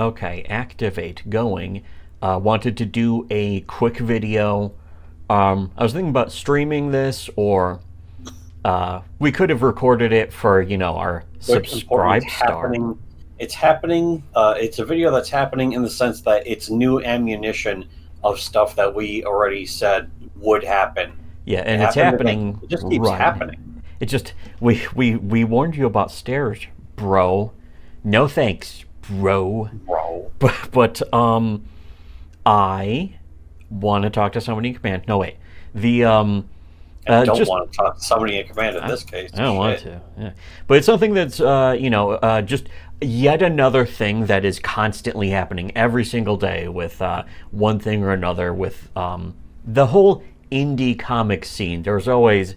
Okay, activate, going. Wanted to do a quick video. I was thinking about streaming this, or we could have recorded it for, our subscribe star. It's happening. It's a video that's happening in the sense that it's new ammunition of stuff that we already said would happen. Yeah, and it's happening. It just keeps happening. It just we warned you about stairs, bro. No thanks, bro. But I want to talk to somebody in command. No wait, I don't want to talk to somebody in command in this case. I don't want to. Yeah. But it's something that's just yet another thing that is constantly happening every single day with one thing or another with the whole indie comic scene. There's always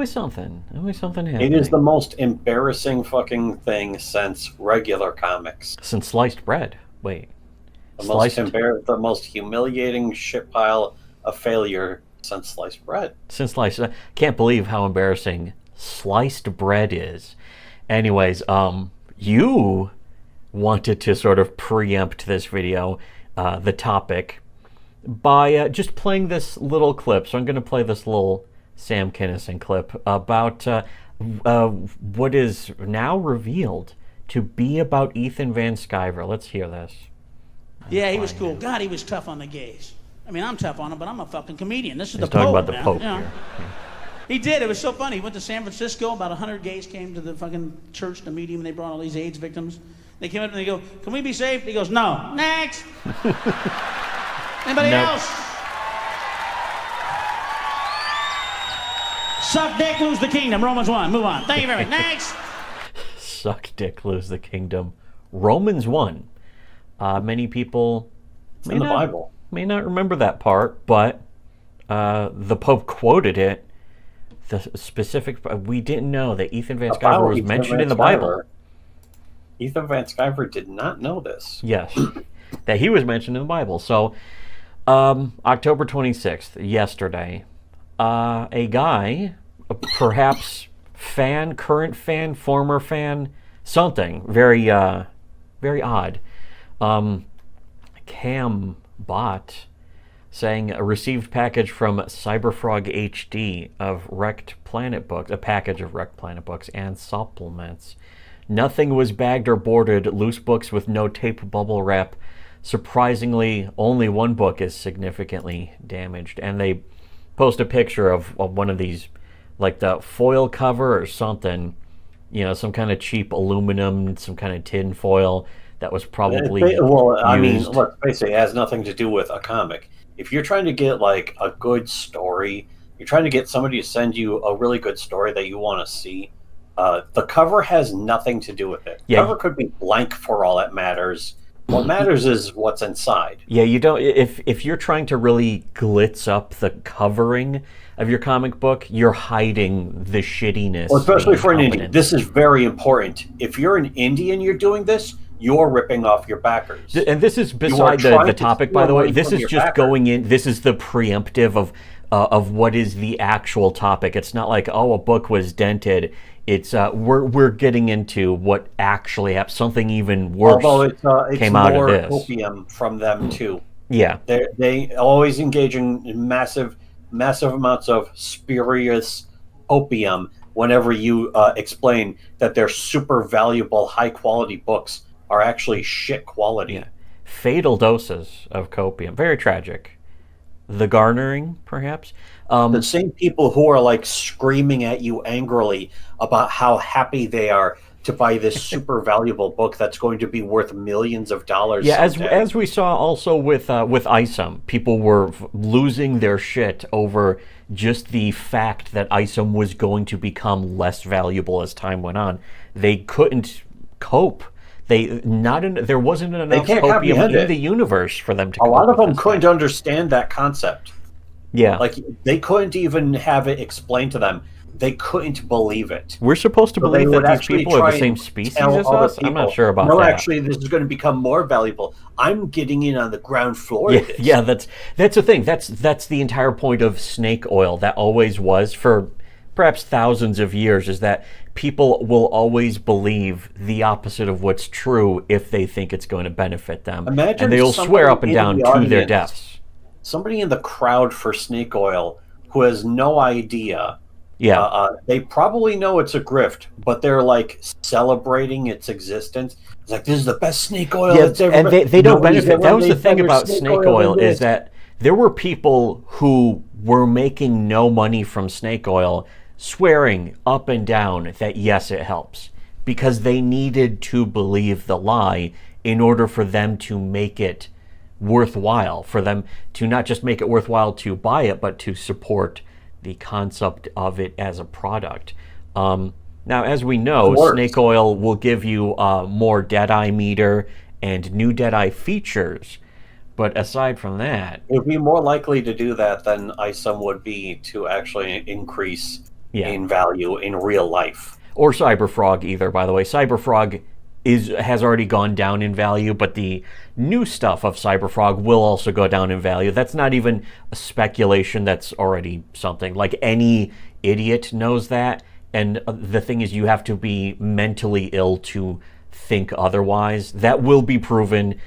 something happening. It is the most embarrassing fucking thing since regular comics. Since sliced bread. Wait. The most humiliating shit pile of failure since sliced bread. Can't believe how embarrassing sliced bread is. Anyways, you wanted to sort of preempt this video, the topic, by just playing this little clip. So I'm going to play this little Sam Kinison clip about what is now revealed to be about Ethan Van Sciver. Let's hear this. Yeah, he was cool. God, he was tough on the gays. I mean, I'm tough on him, but I'm a fucking comedian. This is He's the Pope, talking about the man. Pope You know? here. Yeah. He did. It was so funny. He went to San Francisco. About 100 gays came to the fucking church to meet him, and they brought all these AIDS victims. They came up and they go, "Can we be saved?" He goes, "No." Next. Anybody else? Suck dick, lose the kingdom. Romans 1. Move on. Thank you very much. Next. Suck dick, lose the kingdom. Romans 1. Many people in the Bible may not remember that part, but the Pope quoted it. The specific, we didn't know that Ethan Van Sciver was mentioned in the Bible. Ethan Van Sciver did not know this. Yes, that he was mentioned in the Bible. So, October 26th, yesterday, a guy, perhaps fan, current fan, former fan, something very, very odd. Cam Bot saying a received package from Cyberfrog HD of Wrecked Planet books, a package of Wrecked Planet books and supplements. Nothing was bagged or boarded, loose books with no tape bubble wrap. Surprisingly, only one book is significantly damaged. And they post a picture of one of these, like the foil cover or something, some kind of cheap aluminum, some kind of tin foil that was probably used. Look, basically, it has nothing to do with a comic. If you're trying to get like a good story, you're trying to get somebody to send you a really good story that you want to see, the cover has nothing to do with it. Yeah. The cover could be blank for all that matters. What matters is what's inside. Yeah, you don't. If you're trying to really glitz up the covering of your comic book, you're hiding the shittiness. Well, especially for an Indian, this is very important. If you're an Indian, you're doing this. You're ripping off your backers. And this is beside the topic, by the way. This is just going in. This is the preemptive of what is the actual topic. It's not like, a book was dented. It's we're getting into what actually happened. Something even worse came out of this. It's more opium from them too. Yeah, they always engage in massive amounts of spurious opium whenever you explain that they're super valuable, high quality books are actually shit quality. Yeah. Fatal doses of copium. Very tragic. The garnering, perhaps. The same people who are like screaming at you angrily about how happy they are to buy this super valuable book that's going to be worth millions of dollars. Yeah, as we saw also with Isom, people were losing their shit over just the fact that Isom was going to become less valuable as time went on. They couldn't cope. There wasn't enough copium in the universe for them to cope. A lot of them couldn't understand that concept. Yeah. Like, they couldn't even have it explained to them. They couldn't believe it. We're supposed to believe that these people are the same species as us? I'm not sure about that. No, actually, this is going to become more valuable. I'm getting in on the ground floor of this. Yeah, that's the thing. That's the entire point of snake oil. That always was for perhaps thousands of years, is that people will always believe the opposite of what's true if they think it's going to benefit them. Imagine and they'll swear up and down the to their audience, deaths. Somebody in the crowd for snake oil who has no idea. Yeah. They probably know it's a grift, but they're like celebrating its existence. It's like, this is the best snake oil that's ever been. And they don't benefit. That was the thing about snake oil is that there were people who were making no money from snake oil swearing up and down that yes, it helps, because they needed to believe the lie in order for them to make it worthwhile, for them to not just make it worthwhile to buy it, but to support the concept of it as a product. Now, as we know, snake oil will give you more Deadeye meter and new Deadeye features. But aside from that, it would be more likely to do that than ISOM would be to actually increase in value in real life. Or Cyberfrog either, by the way. Cyberfrog has already gone down in value, but the new stuff of Cyberfrog will also go down in value. That's not even a speculation, that's already something. Like, any idiot knows that, and the thing is, you have to be mentally ill to think otherwise. That will be proven.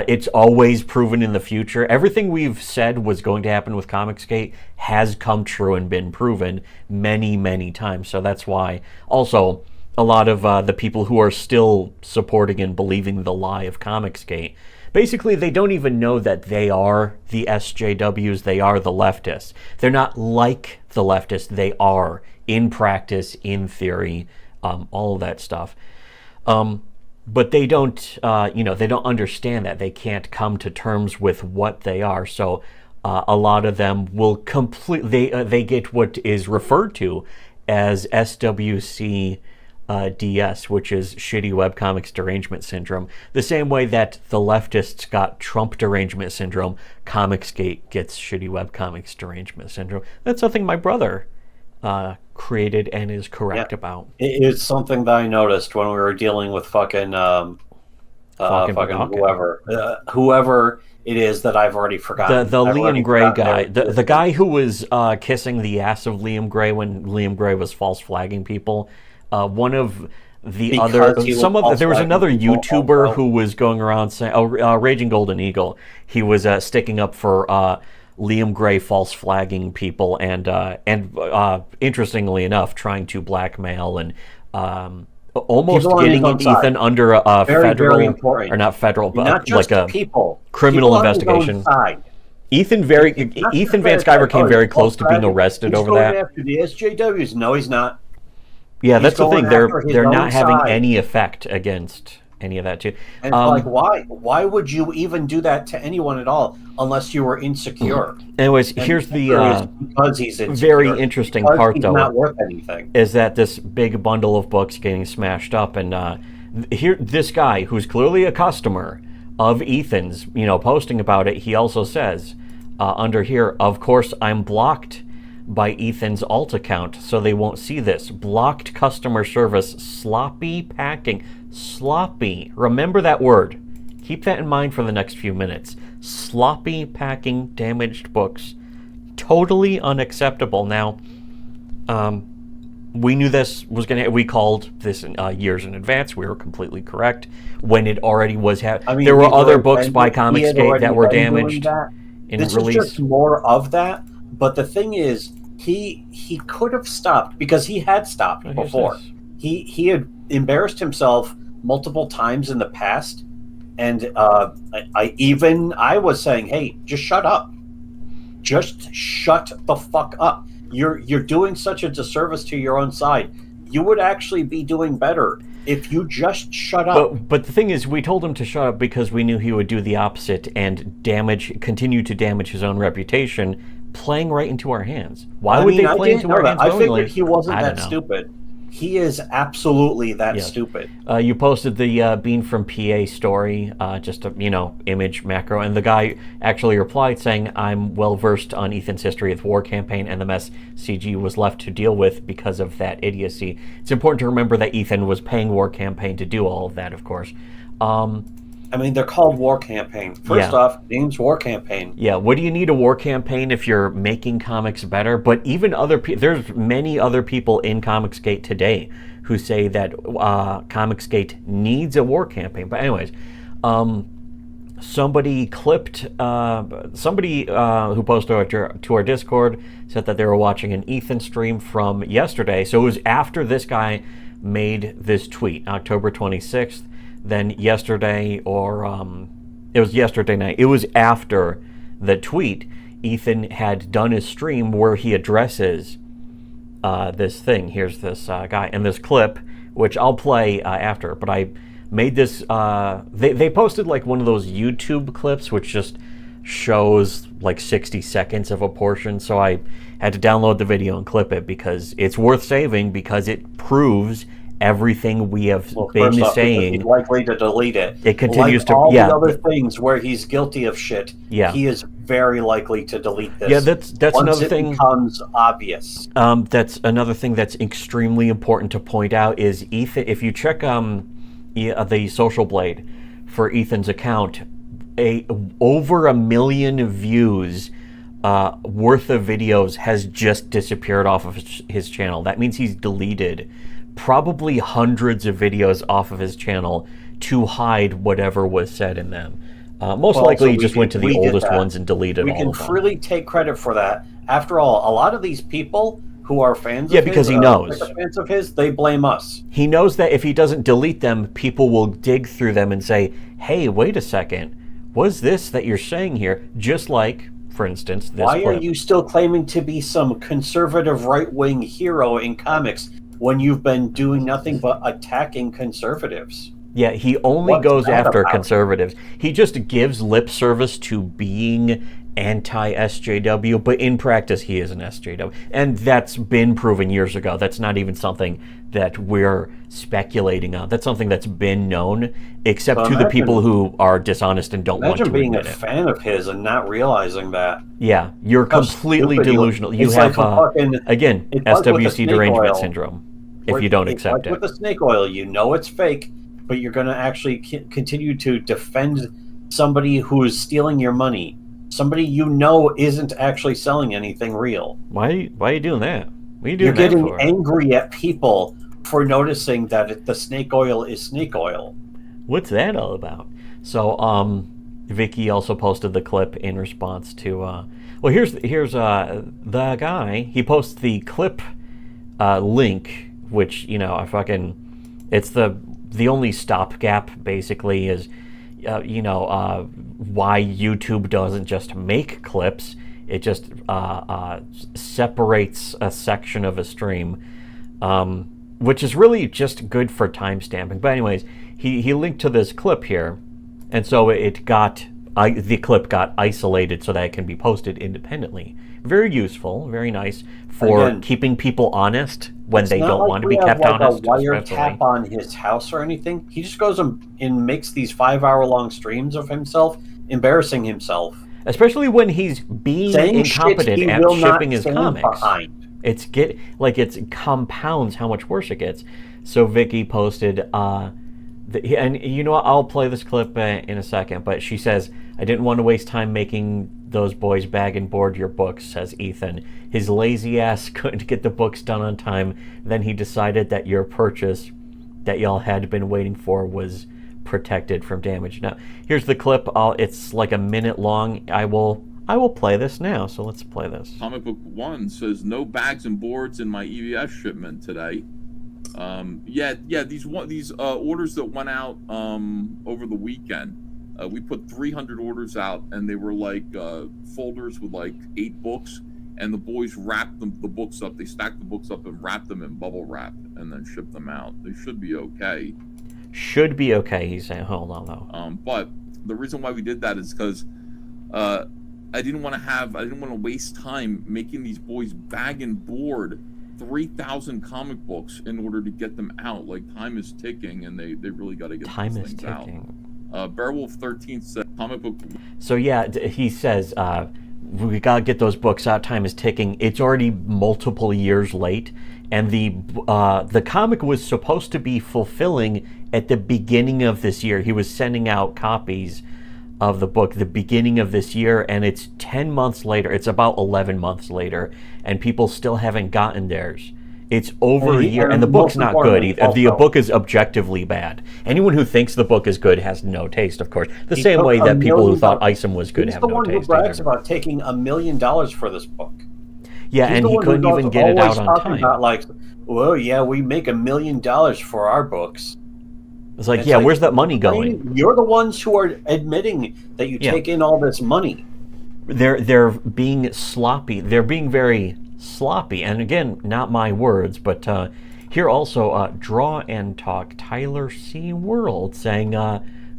It's always proven in the future. Everything we've said was going to happen with comicsgate has come true and been proven many, many times. So that's why also a lot of the people who are still supporting and believing the lie of comicsgate, basically they don't even know that they are the SJWs, they are the leftists. They're not like the leftists, they are in practice, in theory, all of that stuff. But they don't, they don't understand that. They can't come to terms with what they are. So a lot of them will they get what is referred to as SWC DS, which is Shitty Webcomics Derangement Syndrome. The same way that the leftists got Trump Derangement Syndrome, Comicsgate gets Shitty Webcomics Derangement Syndrome. That's something my brother created and is correct about. It's something that I noticed when we were dealing with fucking whoever it is that I've already forgotten. The Liam Gray guy, the guy who was kissing the ass of Liam Gray when Liam Gray was false flagging people. One of the there was another YouTuber who was going around saying, Raging Golden Eagle. He was sticking up for Liam Gray false flagging people and interestingly enough, trying to blackmail and almost getting Ethan under a federal, or not federal, but like a criminal investigation. Ethan Van Sciver came very close to being arrested over that. After the SJWs, no, he's not. Yeah, that's the thing. They're not having any effect against any of that too. And like, why would you even do that to anyone at all unless you were insecure? Anyways, here's the because he's insecure, very interesting part, though. Not worth anything. Is that this big bundle of books getting smashed up, and here this guy who's clearly a customer of Ethan's, posting about it. He also says under here, of course, I'm blocked by Ethan's alt account, so they won't see this. Blocked customer service, sloppy packing. Sloppy. Remember that word. Keep that in mind for the next few minutes. Sloppy packing damaged books. Totally unacceptable. Now, we knew this was going to... We called this years in advance. We were completely correct. When it already was... there were other books by Comicsgate that were damaged in release. This is just more of that. But the thing is, he could have stopped, because he had stopped before. He had embarrassed himself multiple times in the past, and I was saying, hey, just shut up. Just shut the fuck up. You're doing such a disservice to your own side. You would actually be doing better if you just shut up. But the thing is, we told him to shut up because we knew he would do the opposite and continue to damage his own reputation, playing right into our hands. Why would they play into our hands? I figured he wasn't that stupid. He is absolutely that stupid. You posted the Bean from PA story, just a image macro, and the guy actually replied saying, "I'm well versed on Ethan's history of the war campaign and the mess CG was left to deal with because of that idiocy." It's important to remember that Ethan was paying war campaign to do all of that, of course. They're called war campaign. First off, name's war campaign. Yeah, what do you need a war campaign if you're making comics better? But even other people, there's many other people in Comicsgate today who say that comicsgate needs a war campaign. But anyways, somebody clipped, somebody who posted to our Discord said that they were watching an Ethan stream from yesterday. So it was after this guy made this tweet, October 26th. Then yesterday, or it was yesterday night, it was after the tweet, Ethan had done his stream where he addresses this thing. Here's this guy and this clip, which I'll play after, but I made this, they posted like one of those YouTube clips which just shows like 60 seconds of a portion, so I had to download the video and clip it because it's worth saving, because it proves everything we have been saying. He's likely to delete it. It continues to, all the other things where he's guilty of shit. Yeah, he is very likely to delete this. Yeah, that's once another thing. It becomes obvious. That's another thing that's extremely important to point out is Ethan. If you check the Social Blade for Ethan's account, over 1 million views worth of videos has just disappeared off of his channel. That means he's deleted probably hundreds of videos off of his channel to hide whatever was said in them. Most likely he just went to the oldest ones and deleted all of them. We can freely take credit for that. After all, a lot of these people who are fans of his, because he knows. Fans of his, they blame us. He knows that if he doesn't delete them, people will dig through them and say, hey, wait a second, what's this that you're saying here? Just like, for instance, this Why clip. are you still claiming to be some conservative right-wing hero in comics when you've been doing nothing but attacking conservatives? Yeah, he only goes after conservatives. He just gives lip service to being anti-SJW, but in practice he is an SJW. And that's been proven years ago. That's not even something that we're speculating on. That's something that's been known, except to the people who are dishonest and don't want to admit it. Imagine being a fan of his and not realizing that. Yeah, you're completely delusional. You have, again, SWC derangement syndrome, if you don't accept it. With the snake oil, you know it's fake, but you're going to actually continue to defend somebody who is stealing your money. Somebody you know isn't actually selling anything real. Why are you doing that? What are you doing You're that getting for? angry at people for noticing that the snake oil is snake oil. What's that all about? So, Vicky also posted the clip in response to. Well, here's the guy. He posts the clip link, which it's the only stopgap basically is. Why YouTube doesn't just make clips. It just separates a section of a stream, which is really just good for timestamping. But anyways, he linked to this clip here, and so the clip got isolated so that it can be posted independently. Very useful, very nice for keeping people honest when they don't want to be kept honest. It's not like we have a wiretap on his house or anything. He just goes and makes these 5-hour-long streams of himself embarrassing himself. Especially when he's being incompetent at shipping his comics. It compounds how much worse it gets. So Vicky posted, and you know what, I'll play this clip in a second, but she says, I didn't want to waste time making those boys bag and board your books, says Ethan. His lazy ass couldn't get the books done on time. Then he decided that your purchase that y'all had been waiting for was protected from damage. Now, here's the clip. It's like a minute long. I will play this now, so let's play this. Comic Book One says no bags and boards in my EVS shipment today. These orders that went out over the weekend. We put 300 orders out, and they were like folders with like 8 books, and the boys wrapped the books up. They stacked the books up and wrapped them in bubble wrap, and then shipped them out. They should be okay. Should be okay, he's saying. Hold on, though. But the reason why we did that is because I didn't want to waste time making these boys bag and board 3,000 comic books in order to get them out. Like, time is ticking, and they really got to get these things out. Bearwolf 13 said comic book. So yeah, he says we gotta get those books out. Time is ticking. It's already multiple years late, and the comic was supposed to be fulfilling at the beginning of this year. He was sending out copies of the book the beginning of this year, and it's 10 months later. It's about 11 months later, and people still haven't gotten theirs. It's over a year, and the book's not good either. The book is objectively bad. Anyone who thinks the book is good has no taste, of course. The same way that people who thought Isom was good have no taste. He's the one who brags about taking $1 million for this book. Yeah, and he couldn't even get it out on time. About like, well, yeah, we make $1 million for our books. It's like, yeah, where's that money going? You're the ones who are admitting that you take in all this money. They're being sloppy. They're being very sloppy. And again, not my words, but here also, Draw and Talk Tyler C. World saying,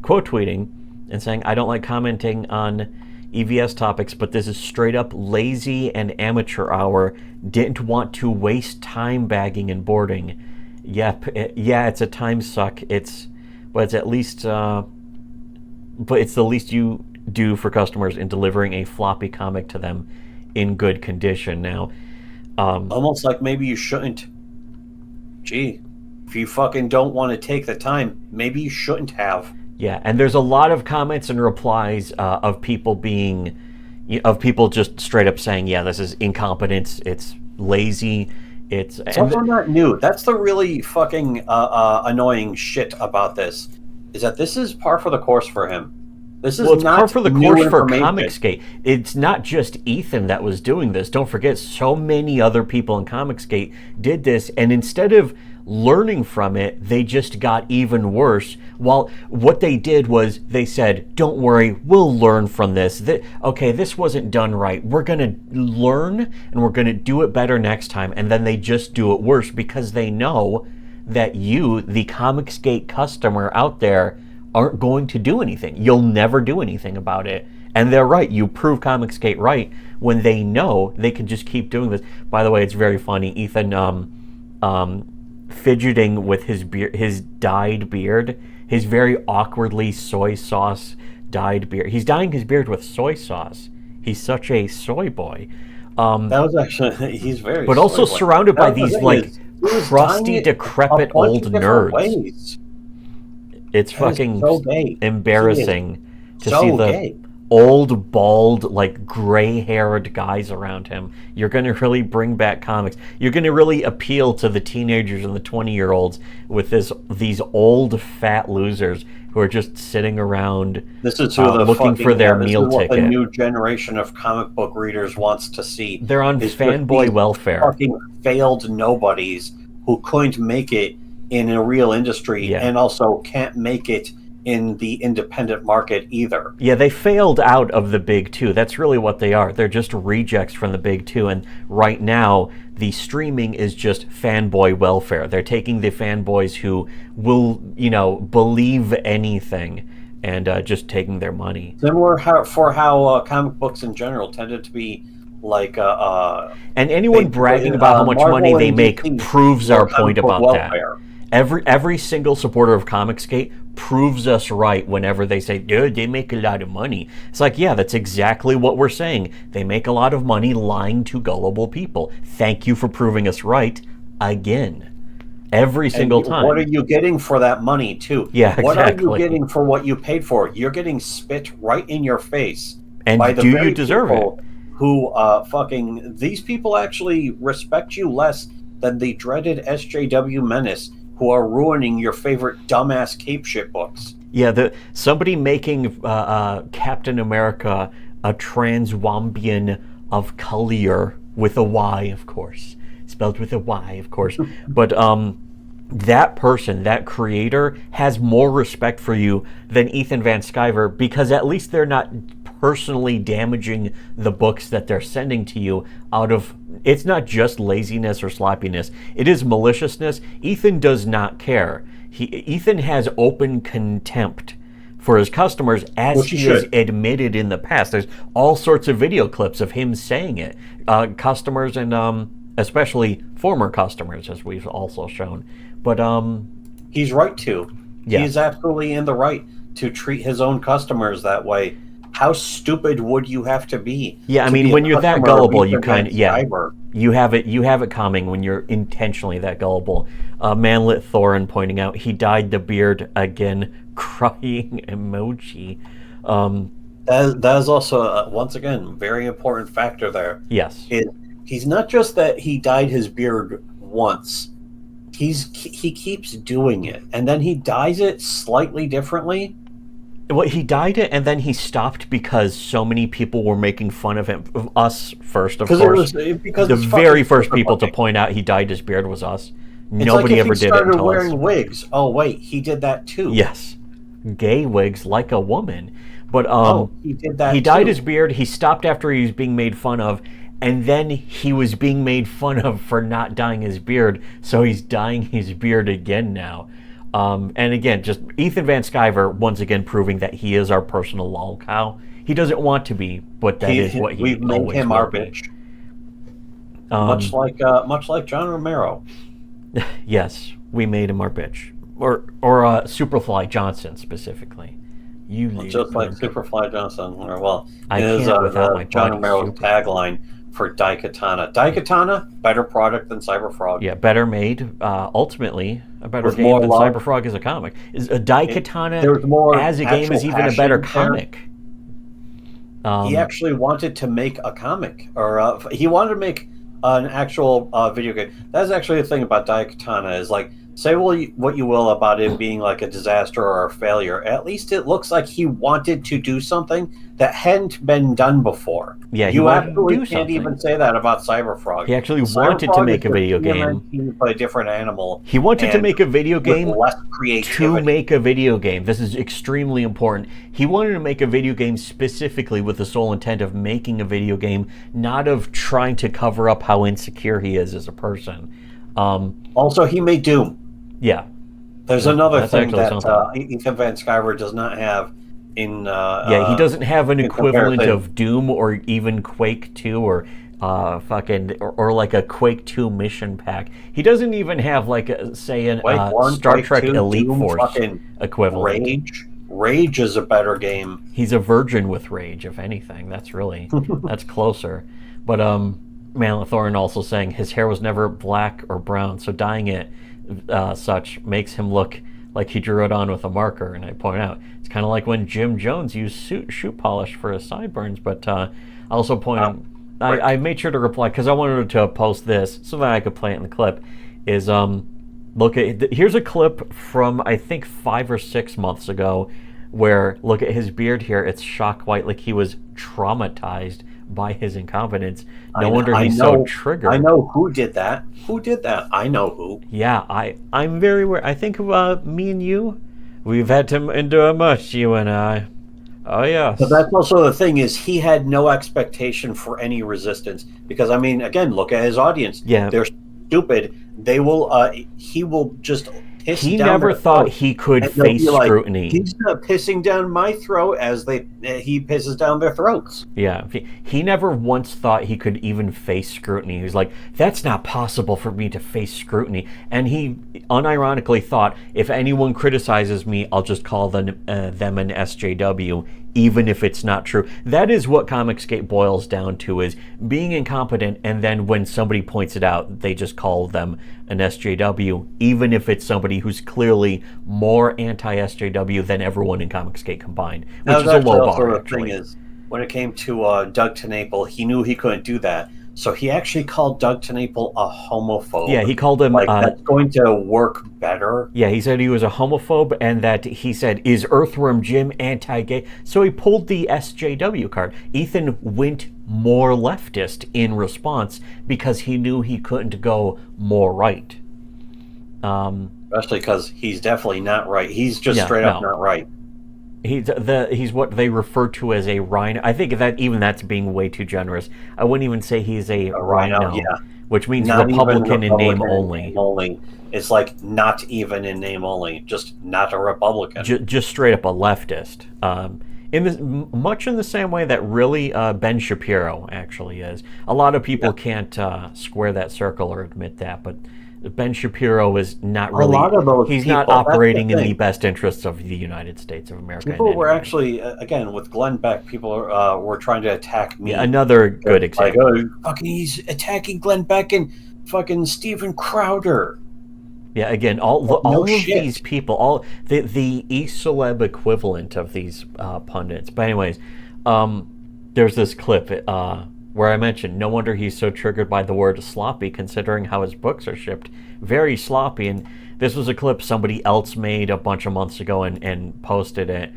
quote tweeting and saying, I don't like commenting on EVS topics, but this is straight up lazy and amateur hour. Didn't want to waste time bagging and boarding. Yep, yeah, it's a time suck. But it's at least, but it's the least you do for customers in delivering a floppy comic to them in good condition. Now, almost like maybe you shouldn't. Gee, if you fucking don't want to take the time, maybe you shouldn't have. Yeah, and there's a lot of comments and replies of people just straight up saying, yeah, this is incompetence, it's lazy, it's also not new. That's the really fucking annoying shit about this, is that this is par for the course for him. This is it's not par for the course for information. comicsgate. It's not just Ethan that was doing this. Don't forget, so many other people in comicsgate did this, and instead of learning from it, they just got even worse. While what they did was they said, don't worry, we'll learn from this. Okay, this wasn't done right. We're going to learn and we're going to do it better next time. And then they just do it worse because they know that you, the comicsgate customer out there, aren't going to do anything. You'll never do anything about it. And they're right. You prove comicsgate right when they know they can just keep doing this. By the way, it's very funny. Ethan fidgeting with his dyed beard, his very awkwardly soy sauce dyed beard. He's dyeing his beard with soy sauce. He's such a soy boy. That was actually, he's very. But also boy. surrounded by these like crusty, decrepit old nerds. Ways. It's that fucking so embarrassing to so see the gay. old, bald, like gray-haired guys around him. You're going to really bring back comics. You're going to really appeal to the teenagers and the 20-year-olds with these old, fat losers who are just sitting around this is who looking for their meal ticket. The new generation of comic book readers wants to see. They're on fanboy welfare. Fucking failed nobodies who couldn't make it in a real industry and also can't make it in the independent market either. Yeah, they failed out of the big two. That's really what they are. They're just rejects from the big two. And right now, the streaming is just fanboy welfare. They're taking the fanboys who will, believe anything and just taking their money. Similar for how comic books in general tended to be like... and anyone bragging about how much money they make proves our point about welfare. That. Every single supporter of Comicsgate proves us right whenever they say, dude, they make a lot of money. It's like, yeah, that's exactly what we're saying. They make a lot of money lying to gullible people. Thank you for proving us right again. Every single time. What are you getting for that money, too? Yeah, exactly. What are you getting for what you paid for? You're getting spit right in your face. And by the do you deserve it? Who these people actually respect you less than the dreaded SJW menace who are ruining your favorite dumbass cape shit books. Yeah, somebody making Captain America a transwombian of color with a Y, of course. Spelled with a Y, of course. But that person, that creator, has more respect for you than Ethan Van Sciver because at least they're not personally damaging the books that they're sending to you out of... It's not just laziness or sloppiness. It is maliciousness. Ethan does not care. Ethan has open contempt for his customers, as he has admitted in the past. There's all sorts of video clips of him saying it. Customers and especially former customers, as we've also shown. But he's right to. Yeah. He's absolutely in the right to treat his own customers that way. How stupid would you have to be? Yeah, I mean, when you're that gullible, you kind of, you have it coming when you're intentionally that gullible. Manlit Thorin pointing out he dyed the beard again, crying emoji. That is also once again very important factor there. Yes, He's not just that he dyed his beard once. He keeps doing it, and then he dyes it slightly differently. Well, he dyed it, and then he stopped because so many people were making fun of him. Of us first, of course. Because the very first people to point out he dyed his beard was us. Nobody ever did it until us. Wearing wigs. Oh wait, he did that too. Yes, gay wigs like a woman. But he did that. He dyed his beard. He stopped after he was being made fun of, and then he was being made fun of for not dyeing his beard. So he's dyeing his beard again now. And again, just Ethan Van Sciver once again proving that he is our personal lol cow. He doesn't want to be, but that is what he we've made always him will our be. bitch. Much like John Romero. Yes, we made him our bitch, or Superfly Johnson specifically. Just like Superfly Johnson. Well, I can't without my John Romero's Super. tagline for Daikatana. Daikatana, better product than Cyberfrog. Yeah, better made. Ultimately, a better With game more than love. Cyberfrog as a comic. Is a Daikatana There's more as a game is actual even a better passion there. comic. He actually wanted to make a comic, or he wanted to make an actual video game. That's actually the thing about Daikatana is like, say what you will about it being like a disaster or a failure. At least it looks like he wanted to do something that hadn't been done before. Yeah, he you wanted to absolutely do can't something. even say that about Cyberfrog. He actually wanted to make a video game. By a different animal. He wanted to make a video game less to creativity. make a video game. This is extremely important. He wanted to make a video game specifically with the sole intent of making a video game, not of trying to cover up how insecure he is as a person. Also, he made Doom. Yeah. There's another That's thing actually that Ethan Van Sciver does not have in. Yeah, he doesn't have an in equivalent comparison. of Doom or even Quake 2 or or like a Quake 2 mission pack. He doesn't even have like say an Quake 1, Star Quake Trek 2, Elite Doom, Force fucking equivalent. Rage is a better game. He's a virgin with Rage, if anything. That's really that's closer. But Malithorn also saying his hair was never black or brown, so dyeing it such makes him look like he drew it on with a marker. And I point out it's kind of like when Jim Jones used shoe polish for his sideburns. But I also point out, I made sure to reply because I wanted to post this so that I could play it in the clip. Is look at here's a clip from I think 5 or 6 months ago where look at his beard here. It's shock white, like he was traumatized by his incompetence. No wonder he's so triggered. I know who did that. Who did that? I know who. Yeah, I'm very aware. I think me and you, we've had to endure much, you and I. Oh, yes. But that's also the thing is he had no expectation for any resistance because, I mean, again, look at his audience. Yeah. They're stupid. They will, he will just piss He down never their thought throat. he could And they'll face be like, scrutiny. He's not pissing down my throat as he pisses down their throats. Yeah, he never once thought he could even face scrutiny. He was like, that's not possible for me to face scrutiny. And he unironically thought, if anyone criticizes me, I'll just call them an SJW, even if it's not true. That is what comicsgate boils down to, is being incompetent, and then when somebody points it out, they just call them an SJW, even if it's somebody who's clearly more anti-SJW than everyone in comicsgate combined, which is a low bar, actually. Thing is, when it came to Doug TenNapel, he knew he couldn't do that. So he actually called Doug TenNapel a homophobe. Yeah, he called him... Like, that's going to work better. Yeah, he said he was a homophobe, and that he said, is Earthworm Jim anti-gay? So he pulled the SJW card. Ethan went more leftist in response because he knew he couldn't go more right. Especially because he's definitely not right. He's just straight up not right. He's what they refer to as a rhino. I think that's being way too generous. I wouldn't even say he's a rhino, yeah. Which means Not Republican in name Republican only. It's like not even in name only, just not a Republican. Just straight up a leftist. Much in the same way that really Ben Shapiro actually is. A lot of people can't square that circle or admit that, but Ben Shapiro is not really. A lot of those he's people, not operating the in the best interests of the United States of America. People were actually, again, with Glenn Beck, people were trying to attack me. Yeah, another good example. Like, fucking, he's attacking Glenn Beck and fucking Steven Crowder. Yeah, again, all of shit. these people, all the e-celeb equivalent of these pundits. But anyways, there's this clip. where I mentioned, no wonder he's so triggered by the word sloppy, considering how his books are shipped. Very sloppy. And this was a clip somebody else made a bunch of months ago and posted it.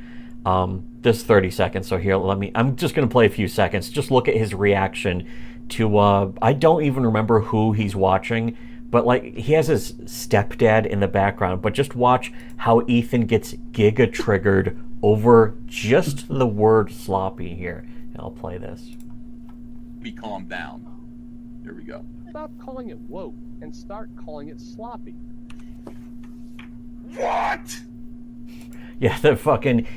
This is 30 seconds, so here, I'm just going to play a few seconds. Just look at his reaction to, I don't even remember who he's watching, but like, he has his stepdad in the background, but just watch how Ethan gets giga-triggered over just the word sloppy here. I'll play this. Be calmed down. Here we go. Stop calling it woke and start calling it sloppy. What? Yeah,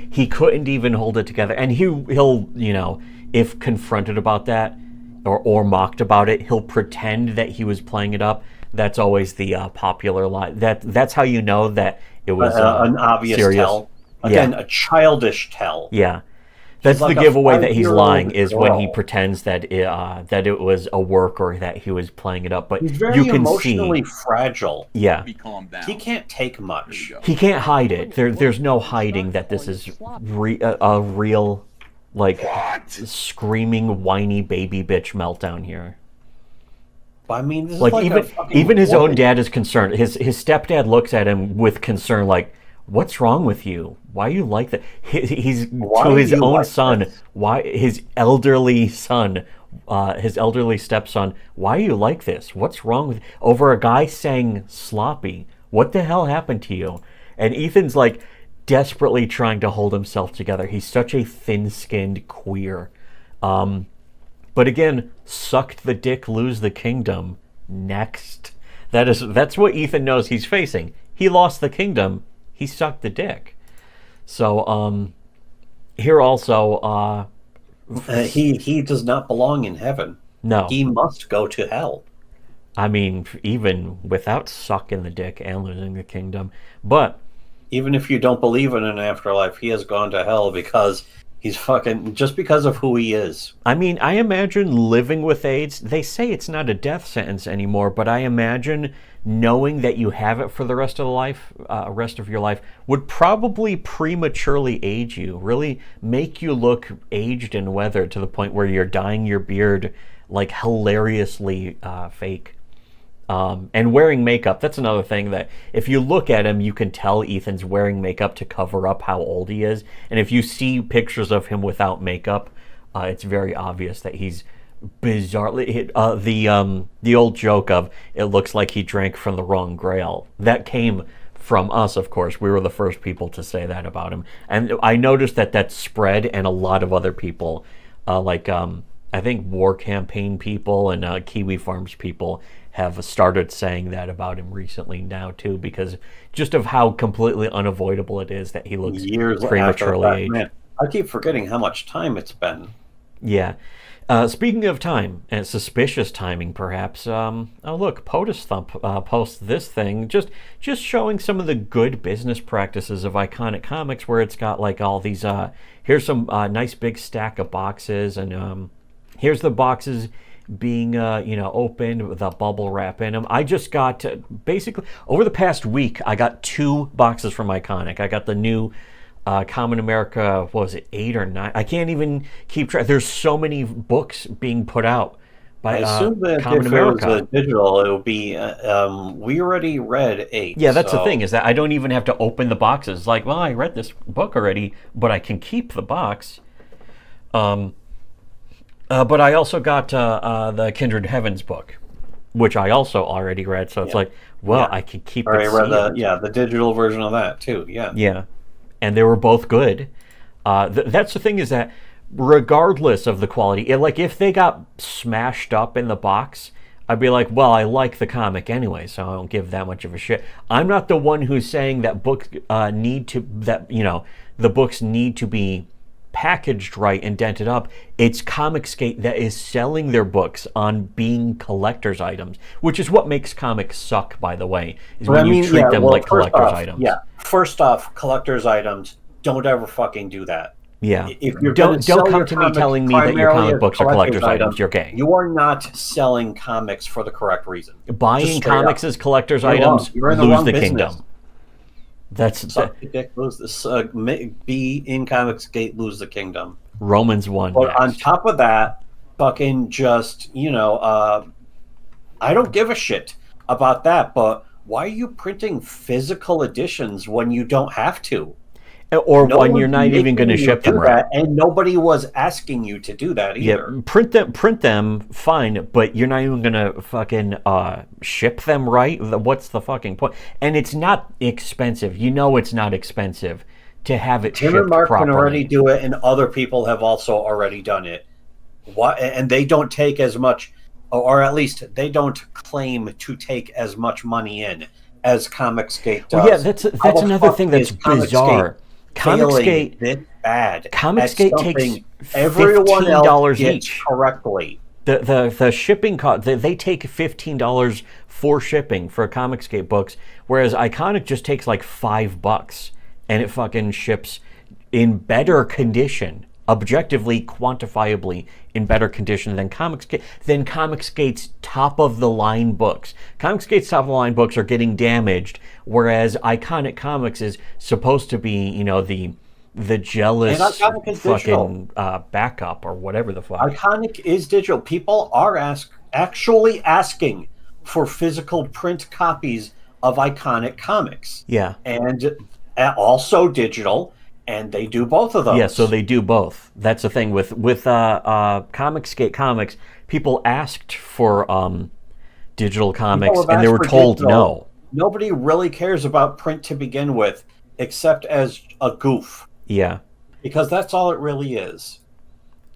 he couldn't even hold it together. And he'll, you know, if confronted about that or mocked about it, he'll pretend that he was playing it up. That's always the popular line. That's how you know that it was an obvious serious. tell. Again, a childish tell. Yeah. That's like the a giveaway that he's 5-year-old lying is when he girl. pretends that it was a work or that he was playing it up. But He's very you can emotionally see, fragile. yeah, Be calmed down. He can't take much. he can't hide it. There's no hiding that this is a real, like, screaming, whiny baby bitch meltdown here. But I mean, this Like, is like even a fucking even his own woman. dad is concerned. His stepdad looks at him with concern, like, "What's wrong with you? Why are you like that?" He's Why to are his you own like son. this? Why his elderly son, his elderly stepson? Why are you like this? What's wrong with over a guy saying sloppy? What the hell happened to you? And Ethan's like desperately trying to hold himself together. He's such a thin-skinned queer. But again, sucked the dick, lose the kingdom. Next. That's what Ethan knows he's facing. He lost the kingdom. He sucked the dick. So, here also, he does not belong in heaven. no. He must go to hell. I mean, even without sucking the dick and losing the kingdom. But, Even if you don't believe in an afterlife, he has gone to hell because he's just because of who he is. I mean, I imagine living with AIDS, they say it's not a death sentence anymore, but I imagine knowing that you have it for the rest of your life would probably prematurely age you, really make you look aged and weathered to the point where you're dyeing your beard like hilariously fake. And wearing makeup, that's another thing that if you look at him, you can tell Ethan's wearing makeup to cover up how old he is. And if you see pictures of him without makeup, it's very obvious that he's bizarrely... the old joke of, it looks like he drank from the wrong grail. That came from us, of course. We were the first people to say that about him. And I noticed that spread, and a lot of other people, I think War Campaign people and Kiwi Farms people have started saying that about him recently now too, because just of how completely unavoidable it is that he looks Years prematurely after that, aged. man, I keep forgetting how much time it's been. Yeah. Speaking of time, and suspicious timing perhaps, oh look, POTUS Thump posts this thing, just showing some of the good business practices of Iconic Comics, where it's got like all these, here's some nice big stack of boxes, and here's the boxes being opened with a bubble wrap in them. I just got basically over the past week I got 2 boxes from Iconic. I got the new Common America, what was it, 8 or 9? I can't even keep track. There's so many books being put out by I assume that Common if it was America. digital, it would be. We already read 8. Yeah, that's so... the thing, is that I don't even have to open the boxes. Like, well, I read this book already, but I can keep the box. But I also got the Kindred Heavens book, which I also already read. So it's like, well, I can keep it. I read sealed. the digital version of that too. Yeah. Yeah, and they were both good. That's the thing, is that regardless of the quality, like if they got smashed up in the box, I'd be like, well, I like the comic anyway, so I don't give that much of a shit. I'm not the one who's saying that books the books need to be packaged right and dented up. It's comicsgate that is selling their books on being collector's items, which is what makes comics suck, by the way, is when you treat them like collector's items. Yeah, first off, collector's items, don't ever fucking do that. Yeah. If you're don't sell come your to me comics telling me that your primarily comic as books are collector's items. You're gay. You are not selling comics for the correct reason. Buying Just straight comics up. as collector's You're items, wrong. You're in the lose wrong the business. kingdom. That's Suck the dick, lose this. Be in comicsgate, lose the kingdom. Romans 1. But next. on top of that, fucking just, I don't give a shit about that, but why are you printing physical editions when you don't have to? Or No when you're one's not even going to making you ship them do right. that, and nobody was asking you to do that either. Yeah, print them, fine, but you're not even gonna fucking ship them right. What's the fucking point? And it's not expensive. You know, it's not expensive to have it Tim shipped and Mark properly. can already do it, and other people have also already done it. Why? And they don't take as much, or at least they don't claim to take as much money in as Comicsgate does. Well, yeah, that's another thing that's bizarre. Comicsgate this bad. Comicsgate takes everyone else $15 gets each correctly. The shipping cost, they take $15 for shipping for Comicsgate books, whereas Iconic just takes like $5 and it fucking ships in better condition, objectively, quantifiably in better condition than Comicsgate's top of the line books. Comicsgate's top of the line books are getting damaged, whereas Iconic Comics is supposed to be, the jealous fucking backup or whatever the fuck. Iconic is digital. People are actually asking for physical print copies of Iconic Comics. Yeah. And also digital, and they do both of those. Yeah, so they do both. That's the thing with Comicsgate Comics. People asked for digital comics, and they were told no. Nobody really cares about print to begin with, except as a goof. Yeah. Because that's all it really is.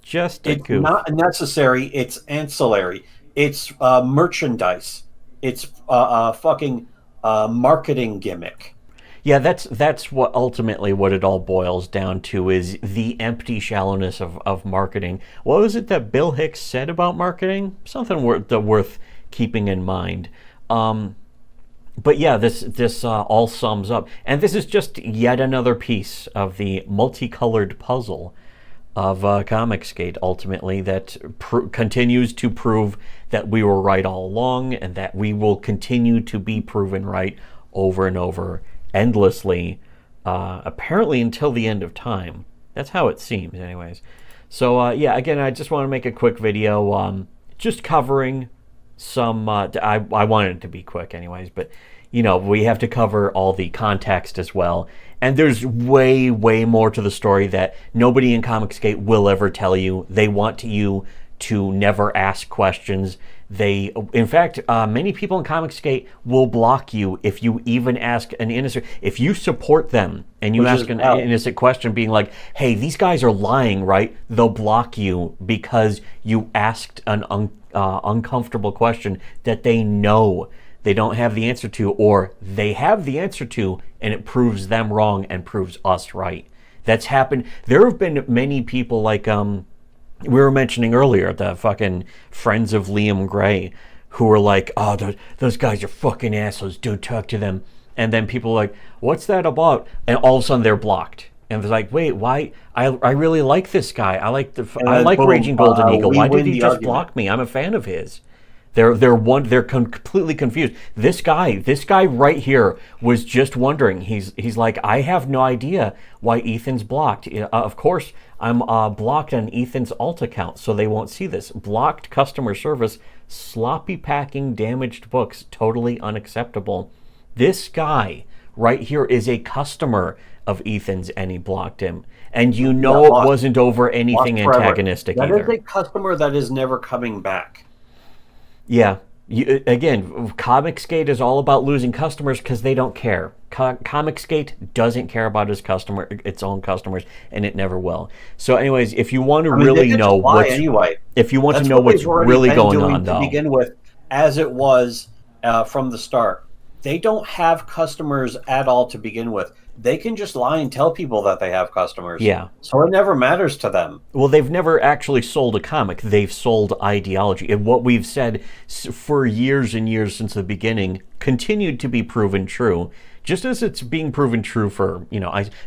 Just a goof. It's not necessary. It's ancillary. It's merchandise. It's fucking marketing gimmick. Yeah, that's what ultimately what it all boils down to is the empty shallowness of marketing. What was it that Bill Hicks said about marketing? Something worth keeping in mind. But yeah, this all sums up, and this is just yet another piece of the multicolored puzzle of Comicsgate. Ultimately, that continues to prove that we were right all along, and that we will continue to be proven right over and over, endlessly, apparently until the end of time. That's how it seems, anyways. So yeah, again, I just want to make a quick video, just covering some. I wanted it to be quick, anyways, but we have to cover all the context as well. And there's way more to the story that nobody in Comicsgate will ever tell you. They want you to never ask questions. In fact, many people in Comicsgate will block you if you even ask an innocent. If you support them and you ask an innocent question, being like, "Hey, these guys are lying, right?" They'll block you because you asked an uncomfortable question that they know they don't have the answer to, or they have the answer to, and it proves them wrong and proves us right. That's happened. There have been many people like we were mentioning earlier, the fucking friends of Liam Gray, who were like, "Oh, those guys are fucking assholes, dude, talk to them." And then people are like, "What's that about?" And all of a sudden they're blocked. And they're like, "Wait, why? I really like this guy. I like Raging Golden Eagle. Why did he just block me? I'm a fan of his." They're completely confused. This guy right here was just wondering. He's like, "I have no idea why Ethan's blocked. Of course, I'm blocked on Ethan's alt account, so they won't see this. Blocked customer service, sloppy packing, damaged books, totally unacceptable." This guy right here is a customer of Ethan's, and he blocked him. And it wasn't over anything antagonistic either. That is a customer that is never coming back. Yeah. Again, Comicsgate is all about losing customers because they don't care. Comicsgate doesn't care about its own customers, and it never will. So, anyways, if you want to really know what's really going on, though, to begin with, as it was from the start, they don't have customers at all to begin with. They can just lie and tell people that they have customers. Yeah. So it never matters to them. Well, they've never actually sold a comic. They've sold ideology. And what we've said for years and years since the beginning continued to be proven true. Just as it's being proven true for,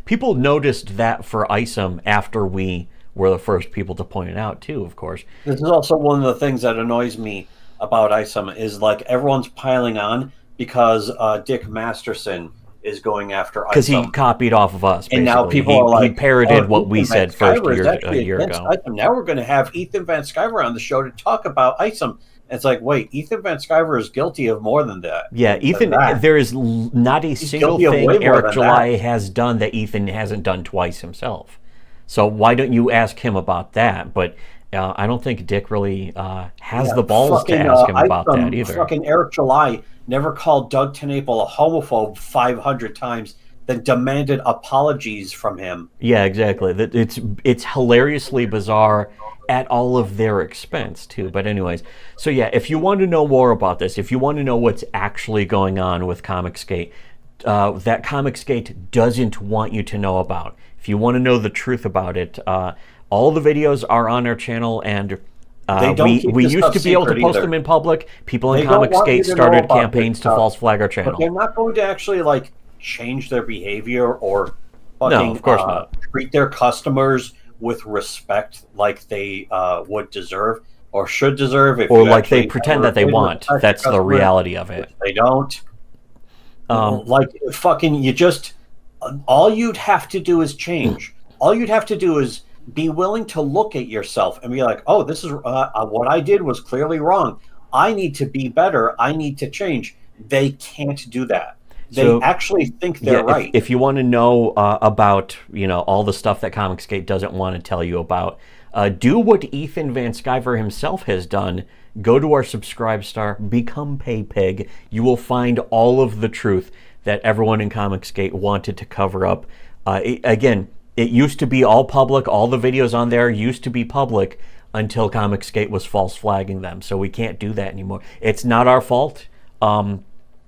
people noticed that for Isom after we were the first people to point it out too, of course. This is also one of the things that annoys me about Isom is like everyone's piling on because Dick Masterson is going after because he Isom. copied off of us. And now basically. people are like, he parroted what Ethan we Van said first Sciver is a actually year against ago. Isom. Now we're going to have Ethan Van Sciver on the show to talk about Isom. And it's like, wait, Ethan Van Sciver is guilty of more than that. Yeah, Ethan, there is not a single guilty of way thing more Eric than July that. has done that Ethan hasn't done twice himself. So why don't you ask him about that? But I don't think Dick really has the balls to ask him about that either. Fucking Eric July never called Doug TenNapel a homophobe 500 times, then demanded apologies from him. Yeah, exactly. It's hilariously bizarre at all of their expense too. But anyways, so yeah, if you want to know more about this, if you want to know what's actually going on with comicsgate, that comicsgate doesn't want you to know about. If you want to know the truth about it, all the videos are on our channel, and we used to be able to post them in public. People in comicsgate started campaigns to false flag our channel. But they're not going to actually like change their behavior or fucking no, of course not. Treat their customers with respect like they would deserve or should deserve. Or like they pretend that they want. That's the reality of it. They don't. Like fucking, you just, all you'd have to do is change. All you'd have to do is be willing to look at yourself and be like, oh, this is what I did was clearly wrong. I need to be better. I need to change. They can't do that. They actually think they're right. If you want to know about all the stuff that comicsgate doesn't want to tell you about, do what Ethan Van Sciver himself has done. Go to our Subscribe Star, become PayPig. You will find all of the truth that everyone in comicsgate wanted to cover up. Again, it used to be all public. All the videos on there used to be public until comicsgate was false flagging them. So we can't do that anymore. It's not our fault.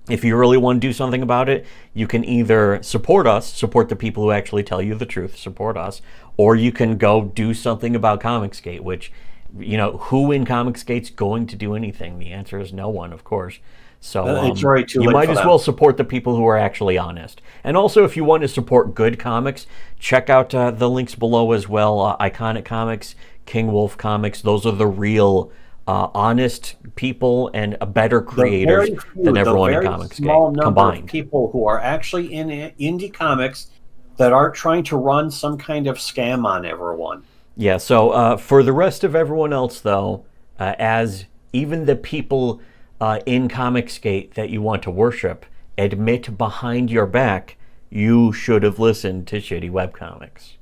If you really want to do something about it, you can either support us, support the people who actually tell you the truth, support us, or you can go do something about comicsgate, which, who in comicsgate's going to do anything? The answer is no one, of course. So it's already too late you might for as them. well support the people who are actually honest. And also, if you want to support good comics, check out the links below as well. Iconic Comics, King Wolf Comics, those are the real honest people and better creators than everyone in comicsgate combined. Of people who are actually in indie comics that aren't trying to run some kind of scam on everyone. Yeah, so for the rest of everyone else, though, as even the people in comicsgate that you want to worship admit behind your back, you should have listened to shitty webcomics.